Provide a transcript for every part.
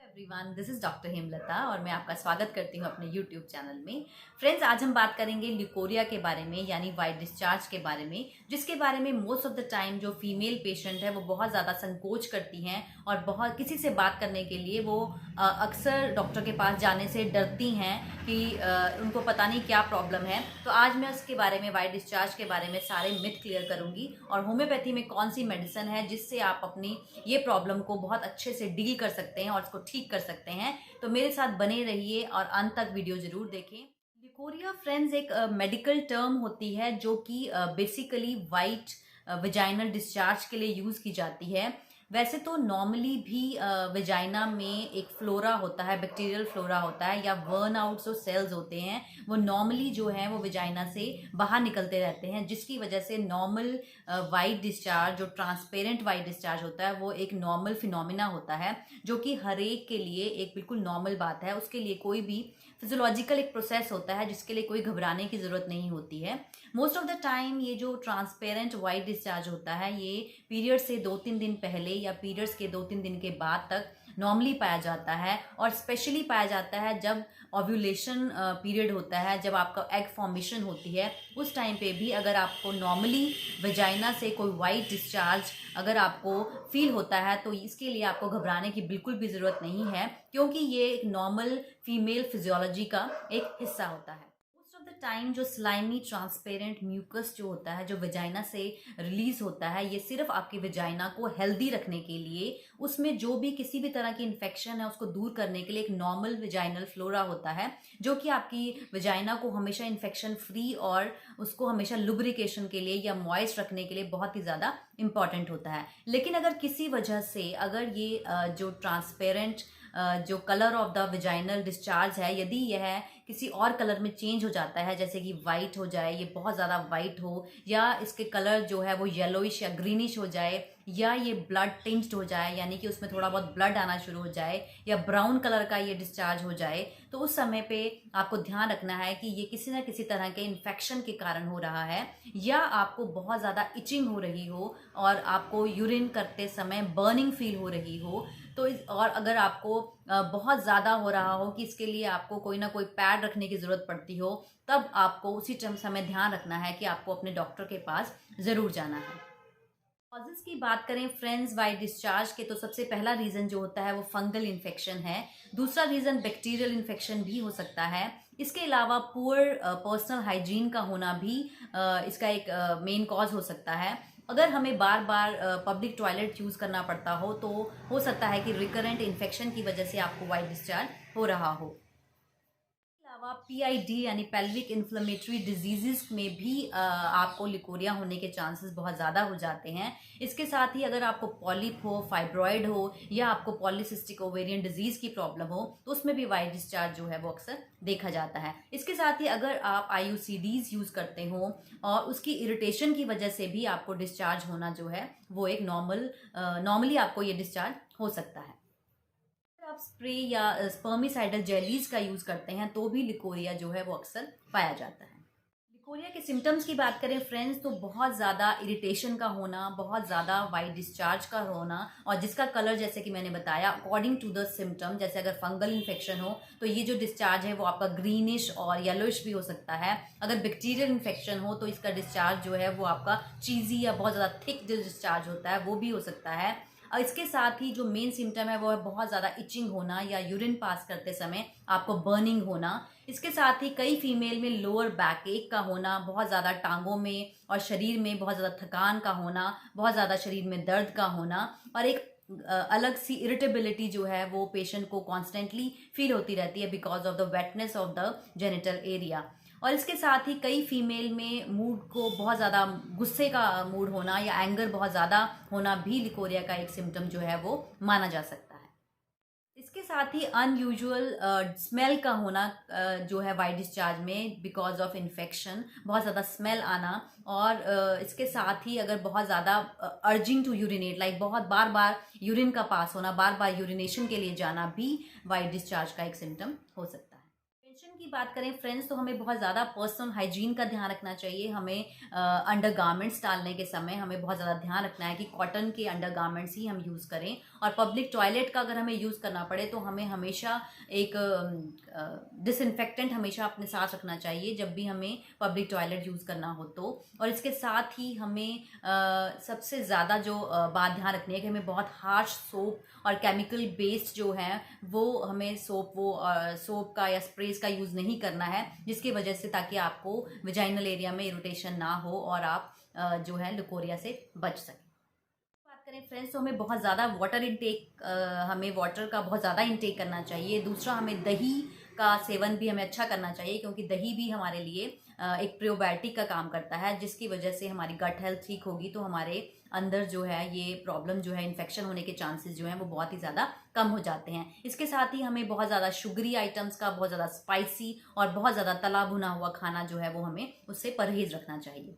Everyone, this is doctor Hemlata और मैं आपका स्वागत करती हूँ अपने यूट्यूब चैनल में। फ्रेंड्स, आज हम बात करेंगे ल्यूकोरिया के बारे में, यानी वाइट डिस्चार्ज के बारे में, जिसके बारे में मोस्ट ऑफ द टाइम जो फीमेल पेशेंट है वो बहुत ज़्यादा संकोच करती हैं और बहुत किसी से बात करने के लिए वो अक्सर डॉक्टर के पास जाने से डरती हैं कि उनको पता नहीं क्या प्रॉब्लम है। तो आज मैं उसके बारे में, वाइट डिस्चार्ज के बारे में सारे मिथ क्लियर करूँगी और होम्योपैथी में कौन सी मेडिसिन है जिससे आप अपनी ये प्रॉब्लम को बहुत अच्छे से डील कर सकते हैं और इसको ठीक कर सकते हैं। तो मेरे साथ बने रहिए और अंत तक वीडियो जरूर देखें। ल्यूकोरिया फ्रेंड्स एक मेडिकल टर्म होती है जो कि बेसिकली वाइट वेजाइनल डिस्चार्ज के लिए यूज की जाती है। वैसे तो नॉर्मली भी वेजाइना में एक फ्लोरा होता है, बैक्टीरियल फ्लोरा होता है या वर्न आउट जो सेल्स होते हैं वो नॉर्मली जो है वो वेजाइना से बाहर निकलते रहते हैं, जिसकी वजह से नॉर्मल वाइट डिस्चार्ज, जो ट्रांसपेरेंट वाइट डिस्चार्ज होता है, वो एक नॉर्मल फिनोमिना होता है जो कि हर एक के लिए एक बिल्कुल नॉर्मल बात है। उसके लिए कोई भी फिजियोलॉजिकल एक प्रोसेस होता है जिसके लिए कोई घबराने की जरूरत नहीं होती है। मोस्ट ऑफ द टाइम ये जो ट्रांसपेरेंट वाइट डिस्चार्ज होता है ये पीरियड से 2-3 दिन पहले या पीरियड्स के 2-3 दिन के बाद तक नॉर्मली पाया जाता है, और स्पेशली पाया जाता है जब ओव्यूलेशन पीरियड होता है, जब आपका एग फॉर्मेशन होती है। उस टाइम पे भी अगर आपको नॉर्मली वेजाइना से कोई वाइट डिस्चार्ज अगर आपको फील होता है तो इसके लिए आपको घबराने की बिल्कुल भी ज़रूरत नहीं है, क्योंकि ये एक नॉर्मल फीमेल फिजियोलॉजी का एक हिस्सा होता है। मोस्ट ऑफ द टाइम जो स्लाइमी ट्रांसपेरेंट म्यूकस जो होता है, जो वेजाइना से रिलीज होता है, ये सिर्फ आपकी वेजाइना को हेल्दी रखने के लिए, उसमें जो भी किसी भी तरह की इन्फेक्शन है उसको दूर करने के लिए एक नॉर्मल वेजाइनल फ्लोरा होता है जो कि आपकी वेजाइना को हमेशा इन्फेक्शन फ्री और उसको हमेशा लुब्रिकेशन के लिए या मॉइस्ट रखने के लिए बहुत ही ज़्यादा इंपॉर्टेंट होता है। लेकिन अगर किसी वजह से अगर ये जो ट्रांसपेरेंट जो colour of the vaginal discharge है, यदि यह किसी और कलर में चेंज हो जाता है, जैसे कि वाइट हो जाए, ये बहुत ज़्यादा वाइट हो, या इसके कलर जो है वो येलोइश या ग्रीनिश हो जाए, या ये ब्लड टिंज्ड हो जाए, यानी कि उसमें थोड़ा बहुत ब्लड आना शुरू हो जाए, या ब्राउन कलर का ये डिस्चार्ज हो जाए, तो उस समय पे आपको ध्यान रखना है कि ये किसी न किसी तरह के इन्फेक्शन के कारण हो रहा है, या आपको बहुत ज़्यादा इचिंग हो रही हो और आपको यूरिन करते समय बर्निंग फील हो रही हो। तो और अगर आपको बहुत ज़्यादा हो रहा हो कि इसके लिए आपको कोई ना कोई पैड रखने की ज़रूरत पड़ती हो, तब आपको उसी समय ध्यान रखना है कि आपको अपने डॉक्टर के पास ज़रूर जाना है। कॉजेज की बात करें फ्रेंड्स वाइट डिस्चार्ज के, तो सबसे पहला रीज़न जो होता है वो फंगल इन्फेक्शन है। दूसरा रीज़न बैक्टीरियल इन्फेक्शन भी हो सकता है। इसके अलावा पुअर पर्सनल हाइजीन का होना भी इसका एक मेन कॉज हो सकता है। अगर हमें बार बार पब्लिक टॉयलेट यूज़ करना पड़ता हो तो हो सकता है कि रिकरेंट इन्फेक्शन की वजह से आपको वाइट डिस्चार्ज हो रहा हो। अलावा पीआईडी यानी पेल्विक इन्फ्लेमेटरी डिजीजेस में भी आपको लिकोरिया होने के चांसेस बहुत ज़्यादा हो जाते हैं। इसके साथ ही अगर आपको पॉलिप हो, फाइब्रॉइड हो, या आपको पॉलीसिस्टिक ओवेरियन डिजीज की प्रॉब्लम हो, तो उसमें भी वाइट डिस्चार्ज जो है वो अक्सर देखा जाता है। इसके साथ ही अगर आप आईयूसीडीज यूज़ करते हो और उसकी इरिटेशन की वजह से भी आपको डिस्चार्ज होना जो है वो एक नॉर्मली आपको ये डिस्चार्ज हो सकता है। आप स्प्रे या स्पर्मिसाइडल जेलीज का यूज करते हैं तो भी लिकोरिया जो है वो अक्सर पाया जाता है। लिकोरिया के सिम्टम्स की बात करें फ्रेंड्स, तो बहुत ज़्यादा इरिटेशन का होना, बहुत ज़्यादा वाइट डिस्चार्ज का होना, और जिसका कलर जैसे कि मैंने बताया अकॉर्डिंग टू द सिम्टम, जैसे अगर फंगल इन्फेक्शन हो तो ये जो डिस्चार्ज है वो आपका ग्रीनिश और येलोइश भी हो सकता है। अगर बैक्टीरियल इन्फेक्शन हो तो इसका डिस्चार्ज जो है वो आपका चीज़ी या बहुत ज़्यादा थिक जो डिस्चार्ज होता है वो भी हो सकता है। और इसके साथ ही जो मेन सिम्टम है वो है बहुत ज़्यादा इचिंग होना या यूरिन पास करते समय आपको बर्निंग होना। इसके साथ ही कई फीमेल में लोअर बैक एक का होना, बहुत ज़्यादा टांगों में और शरीर में बहुत ज़्यादा थकान का होना, बहुत ज़्यादा शरीर में दर्द का होना, और एक अलग सी इरिटेबिलिटी जो है वो पेशेंट को कॉन्स्टेंटली फील होती रहती है because of the वेटनेस of the genital area. और इसके साथ ही कई फीमेल में मूड को बहुत ज़्यादा गुस्से का मूड होना या एंगर बहुत ज़्यादा होना भी लिकोरिया का एक सिम्टम जो है वो माना जा सकता है। इसके साथ ही अनयूजुअल स्मेल का होना जो है वाइट डिस्चार्ज में बिकॉज ऑफ इन्फेक्शन, बहुत ज़्यादा स्मेल आना, और इसके साथ ही अगर बहुत ज़्यादा अर्जिंग टू यूरिनेट, लाइक बहुत बार बार यूरिन का पास होना, बार बार यूरिनेशन के लिए जाना भी वाइट डिस्चार्ज का एक सिम्टम हो सकता है। प्रिवेंशन की बात करें फ्रेंड्स, तो हमें बहुत ज़्यादा पर्सनल हाइजीन का ध्यान रखना चाहिए। हमें अंडरगारमेंट्स डालने के समय हमें बहुत ज़्यादा ध्यान रखना है कि कॉटन के अंडरगारमेंट्स ही हम यूज़ करें। और पब्लिक टॉयलेट का अगर हमें यूज़ करना पड़े तो हमें हमेशा एक डिसइंफेक्टेंट हमेशा अपने साथ रखना चाहिए जब भी हमें पब्लिक टॉयलेट यूज़ करना हो तो। और इसके साथ ही हमें सबसे ज़्यादा जो बात ध्यान रखनी है कि हमें बहुत हार्श सोप और केमिकल बेस्ड जो है वो हमें सोप का या स्प्रेज का यूज़ नहीं करना है, जिसकी वजह से ताकि आपको विजाइनल एरिया में इरिटेशन ना हो और आप जो है लिकोरिया से बच सकें। बात करें फ्रेंड्स, तो हमें बहुत ज़्यादा वाटर इनटेक हमें वाटर का बहुत ज़्यादा इनटेक करना चाहिए। दूसरा, हमें दही का सेवन भी हमें अच्छा करना चाहिए, क्योंकि दही भी हमारे लिए एक प्रोबायोटिक का काम करता है, जिसकी वजह से हमारी गट हेल्थ ठीक होगी तो हमारे अंदर जो है ये प्रॉब्लम जो है इन्फेक्शन होने के चांसेस जो हैं वो बहुत ही ज़्यादा कम हो जाते हैं। इसके साथ ही हमें बहुत ज़्यादा शुगरी आइटम्स का, बहुत ज़्यादा स्पाइसी और बहुत ज़्यादा तला भुना हुआ खाना जो है वो हमें उससे परहेज रखना चाहिए।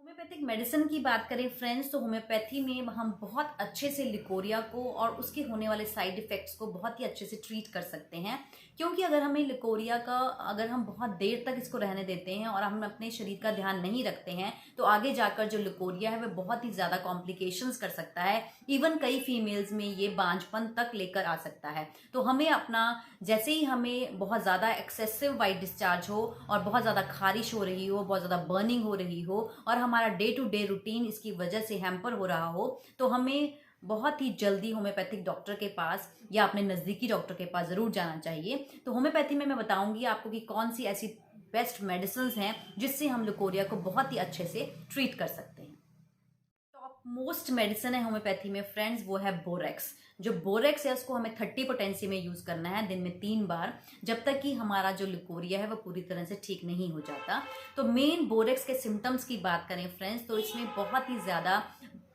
होम्योपैथिक मेडिसिन की बात करें फ्रेंड्स, तो होम्योपैथी में हम बहुत अच्छे से लिकोरिया को और उसके होने वाले साइड इफ़ेक्ट्स को बहुत ही अच्छे से ट्रीट कर सकते हैं। क्योंकि अगर हमें लिकोरिया का अगर हम बहुत देर तक इसको रहने देते हैं और हम अपने शरीर का ध्यान नहीं रखते हैं तो आगे जाकर जो लिकोरिया है वह बहुत ही ज़्यादा कॉम्प्लिकेशंस कर सकता है। इवन कई फीमेल्स में ये बांझपन तक लेकर आ सकता है। तो हमें अपना, जैसे ही हमें बहुत ज़्यादा एक्सेसिव वाइट डिस्चार्ज हो और बहुत ज़्यादा खारिश हो रही हो, बहुत ज़्यादा बर्निंग हो रही हो और हमारा डे टू डे रूटीन इसकी वजह से हैम्पर हो रहा हो, तो हमें बहुत ही जल्दी होम्योपैथिक डॉक्टर के पास या अपने नज़दीकी डॉक्टर के पास ज़रूर जाना चाहिए। तो होम्योपैथी में मैं बताऊंगी आपको कि कौन सी ऐसी बेस्ट मेडिसिन हैं जिससे हम लिकोरिया को बहुत ही अच्छे से ट्रीट कर सकते हैं। टॉप मोस्ट मेडिसिन है होम्योपैथी में फ्रेंड्स, वो है बोरेक्स। जो बोरेक्स है उसको हमें 30 पोटेंसी में यूज़ करना है दिन में 3 बार, जब तक कि हमारा जो लिकोरिया है वो पूरी तरह से ठीक नहीं हो जाता। तो मेन बोरेक्स के सिम्टम्स की बात करें फ्रेंड्स, तो इसमें बहुत ही ज़्यादा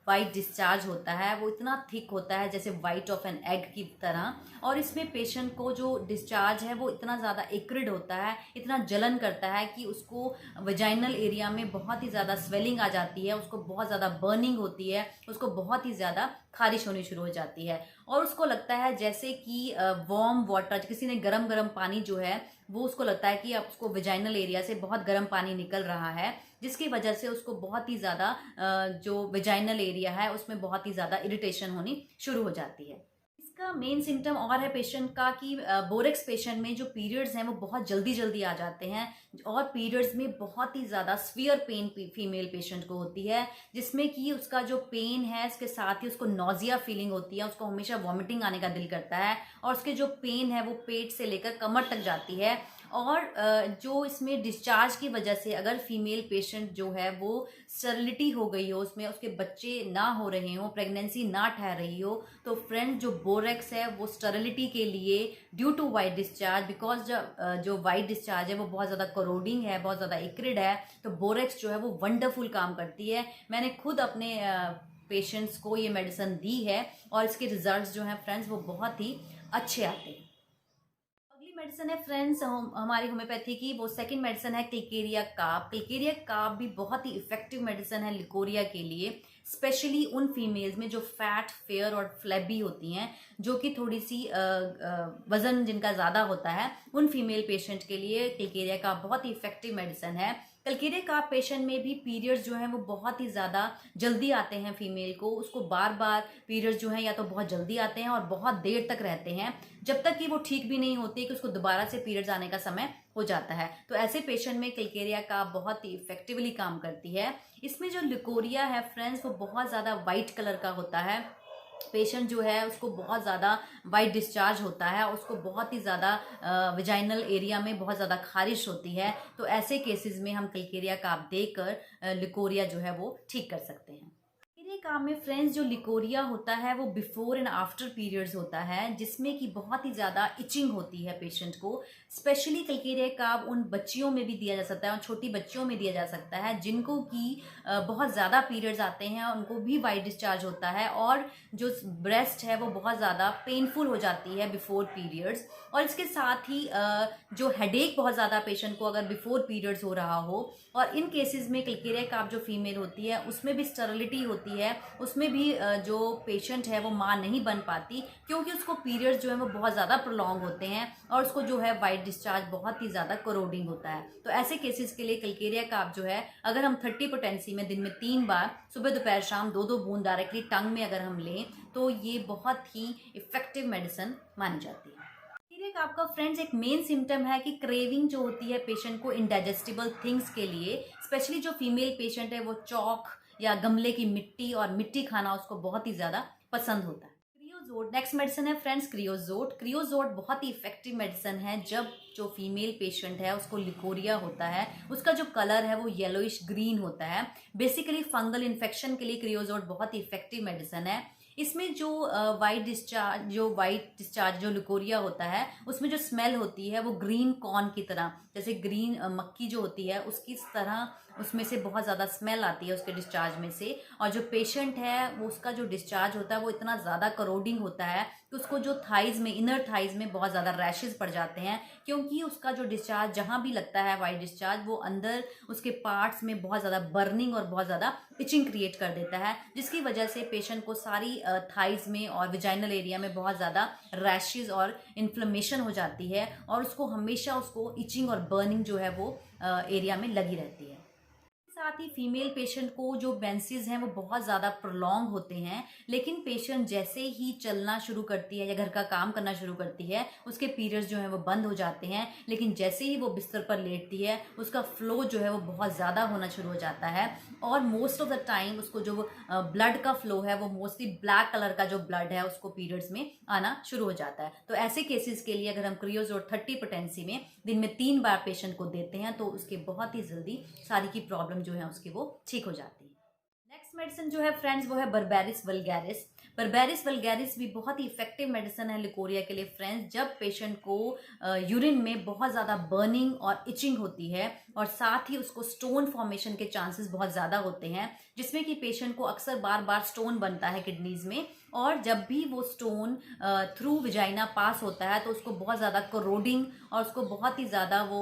वाइट डिस्चार्ज होता है, वो इतना थिक होता है जैसे वाइट ऑफ एन एग की तरह। और इसमें पेशेंट को जो डिस्चार्ज है वो इतना ज़्यादा एक्रिड होता है, इतना जलन करता है कि उसको वजाइनल एरिया में बहुत ही ज़्यादा स्वेलिंग आ जाती है, उसको बहुत ज़्यादा बर्निंग होती है, उसको बहुत ही ज़्यादा खारिश होनी शुरू हो जाती है और उसको लगता है जैसे कि वार्म वाटर, किसी ने गरम गरम पानी जो है वो उसको लगता है कि अब उसको वजाइनल एरिया से बहुत गर्म पानी निकल रहा है, जिसकी वजह से उसको बहुत ही ज़्यादा जो वजाइनल एरिया है उसमें बहुत ही ज़्यादा इरिटेशन होनी शुरू हो जाती है। इसका मेन सिम्टम और है पेशेंट का कि बोरेक्स पेशेंट में जो पीरियड्स हैं वो बहुत जल्दी जल्दी आ जाते हैं और पीरियड्स में बहुत ही ज़्यादा स्वीयर पेन फीमेल पेशेंट को होती है, जिसमें कि उसका जो पेन है इसके साथ ही उसको नॉजिया फीलिंग होती है, उसको हमेशा वॉमिटिंग आने का दिल करता है और उसके जो पेन है वो पेट से लेकर कमर तक जाती है। और जो इसमें डिस्चार्ज की वजह से अगर फीमेल पेशेंट जो है वो स्टरलिटी हो गई हो, उसमें उसके बच्चे ना हो रहे हो, प्रेगनेंसी ना ठहर रही हो, तो फ्रेंड जो बोरेक्स है वो स्टरलिटी के लिए due to white discharge, because जो वाइट डिस्चार्ज है वो बहुत ज़्यादा करोडिंग है, बहुत ज़्यादा एक्रिड है, तो बोरेक्स जो है वो वंडरफुल काम करती है। मैंने खुद अपने पेशेंट्स को ये मेडिसिन दी है और इसके रिजल्ट्स जो हैं फ्रेंड्स वो बहुत ही अच्छे आते हैं। मेडिसिन है फ्रेंड्स हमारी होम्योपैथी की, वो सेकंड मेडिसिन है क्लिकेरिया काब। क्लिकेरिया काब भी बहुत ही इफेक्टिव मेडिसिन है लिकोरिया के लिए, स्पेशली उन फीमेल्स में जो फैट, फेयर और फ्लैबी होती हैं, जो कि थोड़ी सी वजन जिनका ज़्यादा होता है, उन फीमेल पेशेंट के लिए क्लिकेरिया काब बहुत ही इफेक्टिव मेडिसिन है। क्लिकेरिया काब पेशेंट में भी पीरियड्स जो हैं वो बहुत ही ज़्यादा जल्दी आते हैं फीमेल को, उसको बार बार पीरियड्स जो हैं या तो बहुत जल्दी आते हैं और बहुत देर तक रहते हैं, जब तक कि वो ठीक भी नहीं होती कि उसको दोबारा से पीरियड्स आने का समय हो जाता है। तो ऐसे पेशेंट में क्लिकेरिया काब बहुत ही इफेक्टिवली काम करती है। इसमें जो लिकोरिया है फ्रेंड्स वो बहुत ज़्यादा वाइट कलर का होता है, पेशेंट जो है उसको बहुत ज़्यादा वाइट डिस्चार्ज होता है, उसको बहुत ही ज़्यादा विजाइनल एरिया में बहुत ज़्यादा खारिश होती है, तो ऐसे केसेस में हम क्लिकेरिया काब देकर लिकोरिया जो है वो ठीक कर सकते हैं। मेरे काम में फ्रेंड्स जो लिकोरिया होता है वो बिफोर एंड आफ्टर पीरियड्स होता है, जिसमें कि बहुत ही ज़्यादा इचिंग होती है पेशेंट को। स्पेशली क्लिकेरिया काब उन बच्चियों में भी दिया जा सकता है और छोटी बच्चियों में दिया जा सकता है जिनको कि बहुत ज़्यादा पीरियड्स आते हैं, उनको भी वाइट डिस्चार्ज होता है और जो ब्रेस्ट है वो बहुत ज़्यादा पेनफुल हो जाती है बिफोर पीरियड्स। और इसके साथ ही जो हेडेक बहुत ज़्यादा पेशेंट को अगर बिफोर पीरियड्स हो रहा हो, और इन केसेस में क्लिकेरिया काब जो फीमेल होती है उसमें भी स्टरलिटी होती है है उसमें भी जो पेशेंट है वो माँ नहीं बन पाती, क्योंकि उसको पीरियड्स जो है वो बहुत ज़्यादा प्रोलॉन्ग होते हैं और उसको जो है वाइट डिस्चार्ज बहुत ही ज़्यादा कोरोडिंग होता है। तो ऐसे केसेस के लिए कलकेरिया काप जो है अगर हम 30 पोटेंसी में दिन में 3 बार सुबह दोपहर शाम 2-2 बूंद डायरेक्टली टंग में अगर हम लें तो ये बहुत ही इफेक्टिव मेडिसिन मानी जाती है। फिर आपका फ्रेंड्स एक मेन सिम्टम है कि क्रेविंग जो होती है पेशेंट को इनडाइजेस्टिबल थिंग्स के लिए, स्पेशली जो फीमेल पेशेंट है वो चौक या गमले की मिट्टी और मिट्टी खाना उसको बहुत ही ज़्यादा पसंद होता है। क्रियोजोट नेक्स्ट मेडिसिन है फ्रेंड्स, क्रियोजोट। क्रियोजोट बहुत ही इफेक्टिव मेडिसिन है जब जो फीमेल पेशेंट है उसको लिकोरिया होता है, उसका जो कलर है वो येलोइश ग्रीन होता है। बेसिकली फंगल इन्फेक्शन के लिए क्रियोजोट बहुत ही इफेक्टिव मेडिसिन है। इसमें जो वाइट डिस्चार्ज जो लिकोरिया होता है उसमें जो स्मेल होती है वो ग्रीन कॉर्न की तरह, जैसे ग्रीन मक्की जो होती है उसकी तरह उसमें से बहुत ज़्यादा स्मेल आती है उसके डिस्चार्ज में से। और जो पेशेंट है वो उसका जो डिस्चार्ज होता है वो इतना ज़्यादा करोडिंग होता है कि उसको जो थाइज में, इनर थाइज में बहुत ज़्यादा रैशेज पड़ जाते हैं, क्योंकि उसका जो डिस्चार्ज जहाँ भी लगता है वाइट डिस्चार्ज वो अंदर उसके पार्ट्स में बहुत ज़्यादा बर्निंग और बहुत ज़्यादा इचिंग क्रिएट कर देता है, जिसकी वजह से पेशेंट को सारी थाइज में और विजाइनल एरिया में बहुत ज़्यादा रैशेज और इन्फ्लेमेशन हो जाती है और उसको हमेशा उसको इचिंग और बर्निंग जो है वो एरिया में लगी रहती है। साथ ही फीमेल पेशेंट को जो मेंसेस हैं वो बहुत ज़्यादा प्रोलॉन्ग होते हैं, लेकिन पेशेंट जैसे ही चलना शुरू करती है या घर का काम करना शुरू करती है उसके पीरियड्स जो हैं वो बंद हो जाते हैं, लेकिन जैसे ही वो बिस्तर पर लेटती है उसका फ्लो जो है वो बहुत ज़्यादा होना शुरू हो जाता है और मोस्ट ऑफ द टाइम उसको जो ब्लड का फ्लो है वो मोस्टली ब्लैक कलर का जो ब्लड है उसको पीरियड्स में आना शुरू हो जाता है। तो ऐसे केसेस के लिए अगर हम क्रियोजोट 30 पोटेंसी में दिन में 3 बार पेशेंट को देते हैं तो उसके बहुत ही जल्दी सारी की प्रॉब्लम जो है उसकी वो ठीक हो जाती है। नेक्स्ट मेडिसिन जो है फ्रेंड्स वो है बर्बेरिस वल्गैरिस। बर्बेरिस वल्गैरिस भी बहुत ही इफेक्टिव मेडिसिन है लिकोरिया के लिए फ्रेंड्स, जब पेशेंट को यूरिन में बहुत ज़्यादा बर्निंग और इचिंग होती है और साथ ही उसको स्टोन फॉर्मेशन के चांसेस बहुत ज़्यादा होते हैं, जिसमें कि पेशेंट को अक्सर बार बार स्टोन बनता है किडनीज में और जब भी वो स्टोन थ्रू विजाइना पास होता है तो उसको बहुत ज़्यादा कोरोडिंग और उसको बहुत ही ज़्यादा वो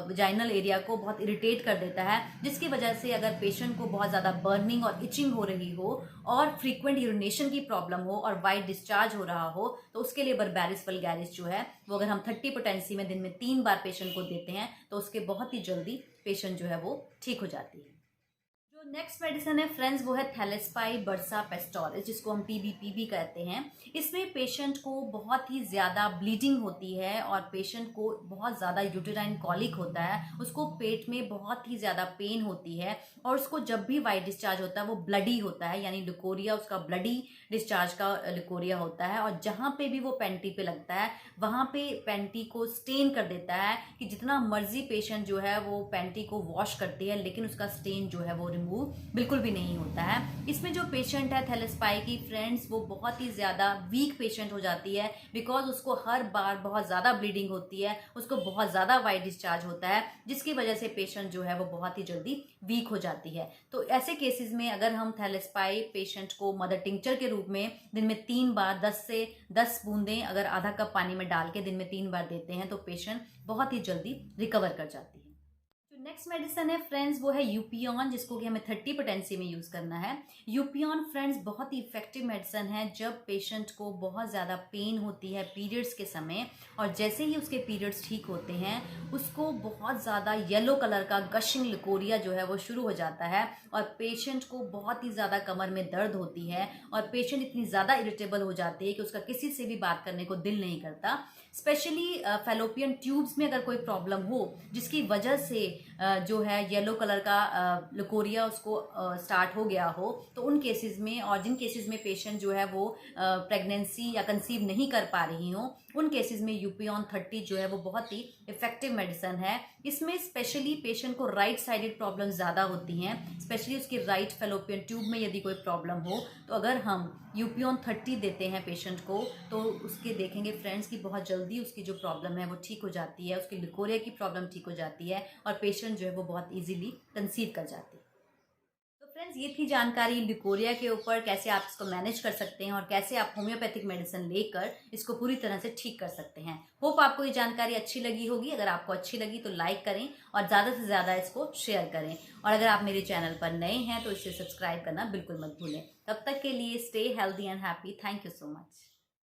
विजाइनल एरिया को बहुत इरिटेट कर देता है, जिसकी वजह से अगर पेशेंट को बहुत ज़्यादा बर्निंग और इचिंग हो रही हो और फ्रीक्वेंट यूरिनेशन की प्रॉब्लम हो और वाइट डिस्चार्ज हो रहा हो तो उसके लिए बर्बेरिस वल्गैरिस जो है वो अगर हम 30 पोटेंसी में दिन में 3 बार पेशेंट को देते हैं तो उसके बहुत ही जल्दी पेशेंट जो है वो ठीक हो जाती है। जो नेक्स्ट मेडिसिन है फ्रेंड्स वो है थैलेस्पाई बर्सा पेस्टोरिस, जिसको हम पीबीपी भी कहते हैं। इसमें पेशेंट को बहुत ही ज़्यादा ब्लीडिंग होती है और पेशेंट को बहुत ज़्यादा यूटेराइन कॉलिक होता है, उसको पेट में बहुत ही ज़्यादा पेन होती है और उसको जब भी वाइट डिस्चार्ज होता है वो ब्लडी होता है, यानी लिकोरिया उसका ब्लडी डिस्चार्ज का लिकोरिया होता है और जहाँ पे भी वो पेंटी पे लगता है वहाँ पे पेंटी को स्टेन कर देता है कि जितना मर्जी पेशेंट जो है वो पेंटी को वॉश करती है लेकिन उसका स्टेन जो है वो रिमूव बिल्कुल भी नहीं होता है। इसमें जो पेशेंट है थैलेस्पाई की फ्रेंड्स वो बहुत ही ज़्यादा वीक पेशेंट हो जाती है, बिकॉज उसको हर बार बहुत ज़्यादा ब्लीडिंग होती है, उसको बहुत ज़्यादा वाइट डिस्चार्ज होता है, जिसकी वजह से पेशेंट जो है वो बहुत ही जल्दी वीक हो जाती है। तो ऐसे केसेस में अगर हम थैलेस्पाई पेशेंट को मदर टिंक्चर के रूप में दिन में 3 बार 10 से 10 बूंदें अगर आधा कप पानी में डाल के दिन में 3 बार देते हैं तो पेशेंट बहुत ही जल्दी रिकवर कर जाती है। नेक्स्ट मेडिसिन है फ्रेंड्स वो है यूपियन, जिसको कि हमें 30 पोटेंसी में यूज़ करना है। यूपियन फ्रेंड्स बहुत ही इफेक्टिव मेडिसिन है जब पेशेंट को बहुत ज़्यादा पेन होती है पीरियड्स के समय और जैसे ही उसके पीरियड्स ठीक होते हैं उसको बहुत ज़्यादा येलो कलर का गशिंग लिकोरिया जो है वो शुरू हो जाता है और पेशेंट को बहुत ही ज़्यादा कमर में दर्द होती है और पेशेंट इतनी ज़्यादा इरिटेबल हो जाती है कि उसका किसी से भी बात करने को दिल नहीं करता। स्पेशली फैलोपियन ट्यूब्स में अगर कोई प्रॉब्लम हो जिसकी वजह से जो है येलो कलर का लिकोरिया उसको स्टार्ट हो गया हो, तो उन केसेस में और जिन केसेस में पेशेंट जो है वो प्रेगनेंसी या कंसीव नहीं कर पा रही हो उन केसेस में यूपियन 30 जो है वो बहुत ही इफेक्टिव मेडिसिन है। इसमें स्पेशली पेशेंट को राइट साइडेड प्रॉब्लम ज़्यादा होती हैं, स्पेशली उसकी राइट फैलोपियन ट्यूब में यदि कोई प्रॉब्लम हो तो अगर हम यूपियन 30 देते हैं पेशेंट को तो उसके देखेंगे फ्रेंड्स की बहुत जल्दी उसकी जो प्रॉब्लम है वो ठीक हो जाती है, उसकी लिकोरिया की प्रॉब्लम ठीक हो जाती है और पेशेंट जो है वो बहुत ईजिली कंसीव कर जाती है। फ्रेंड्स, ये थी जानकारी ल्यूकोरिया के ऊपर, कैसे आप इसको मैनेज कर सकते हैं और कैसे आप होम्योपैथिक मेडिसिन लेकर इसको पूरी तरह से ठीक कर सकते हैं। होप आपको ये जानकारी अच्छी लगी होगी। अगर आपको अच्छी लगी तो लाइक करें और ज़्यादा से ज़्यादा इसको शेयर करें। और अगर आप मेरे चैनल पर नए हैं तो इसे सब्सक्राइब करना बिल्कुल मत भूलें। तब तक के लिए stay healthy and happy. Thank you so much.